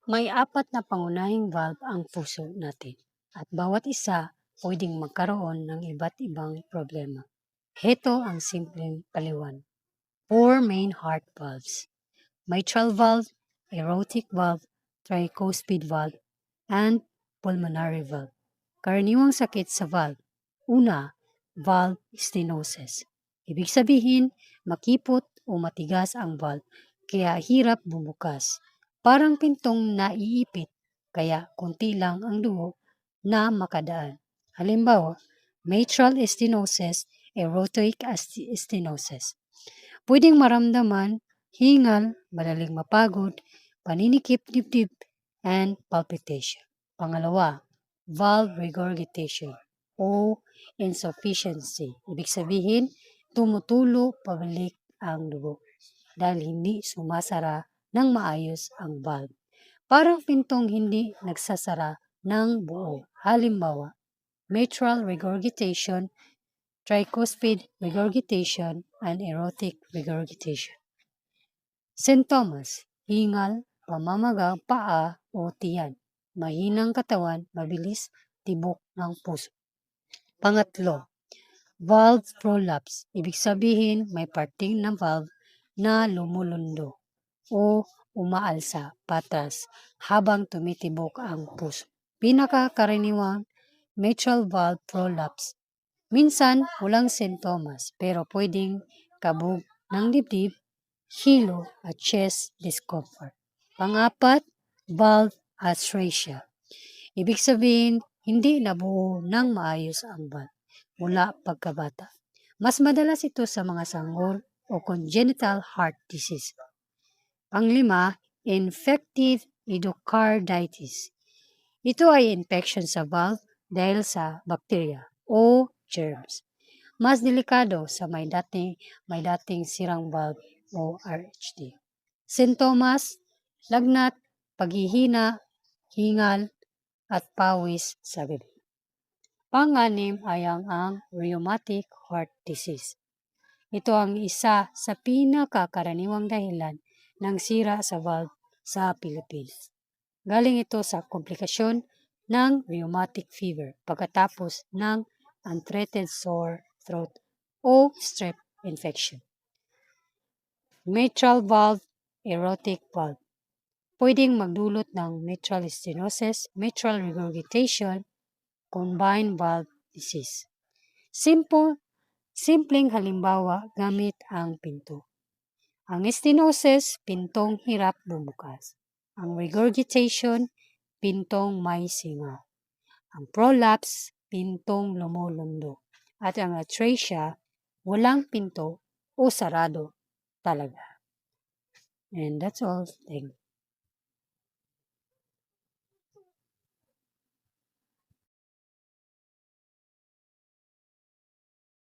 May apat na pangunahing valve ang puso natin at bawat isa pwedeng magkaroon ng iba't ibang problema. Heto ang simpleng paliwan. 4 main heart valves: mitral valve, aortic valve, tricuspid valve, and pulmonary valve. Karaniwang sakit sa valve. Una, valve stenosis. Ibig sabihin, makipot o matigas ang valve kaya hirap bumukas. Parang pintong naiipit kaya konti lang ang dugo na makadaan. Halimbawa, mitral stenosis, aortic stenosis. Pwedeng maramdaman hingal, madaling mapagod, paninikip dibdib, and palpitation. Pangalawa, valve regurgitation o insufficiency. Ibig sabihin, tumutulo pabalik ang dugo dahil hindi sumasara ng maayos ang valve. Parang pintong hindi nagsasara ng buo. Halimbawa, mitral regurgitation, tricuspid regurgitation, and aortic regurgitation. Sintomas: hingal, pamamaga, paa o tiyan, mahinang katawan, mabilis tibok ng puso. Pangatlo, valve prolapse. Ibig sabihin may parting ng valve na lumulundo o umaalsa patas habang tumitibok ang puso. Pinakakaraniwang mitral valve prolapse. Minsan walang sintomas pero pwedeng kabog ng dibdib, hilo at chest discomfort. Pangapat, valve atresia. Ibig sabihin, hindi nabuo ng maayos ang valve mula pagkabata. Mas madalas ito sa mga sanggol o congenital heart disease. Panglima, infective endocarditis. Ito ay infection sa valve dahil sa bakterya o germs. Mas delikado sa may dating sirang valve o RHD. Sintomas: lagnat, paghihina, hingal, at pawis sa bibig. Pang-anim ay ang rheumatic heart disease. Ito ang isa sa pinakakaraniwang dahilan ng sira sa valve sa Pilipinas. Galing ito sa komplikasyon ng rheumatic fever pagkatapos ng untreated sore throat o strep infection. Mitral valve, aortic valve. Pwedeng magdulot ng mitral stenosis, mitral regurgitation, combined valve disease. Simpleng halimbawa gamit ang pinto. Ang stenosis, pintong hirap bumukas. Ang regurgitation, pintong may singaw. Ang prolapse, pintong lumulundo. At ang atresia, walang pinto o sarado talaga. And that's all. Thank you.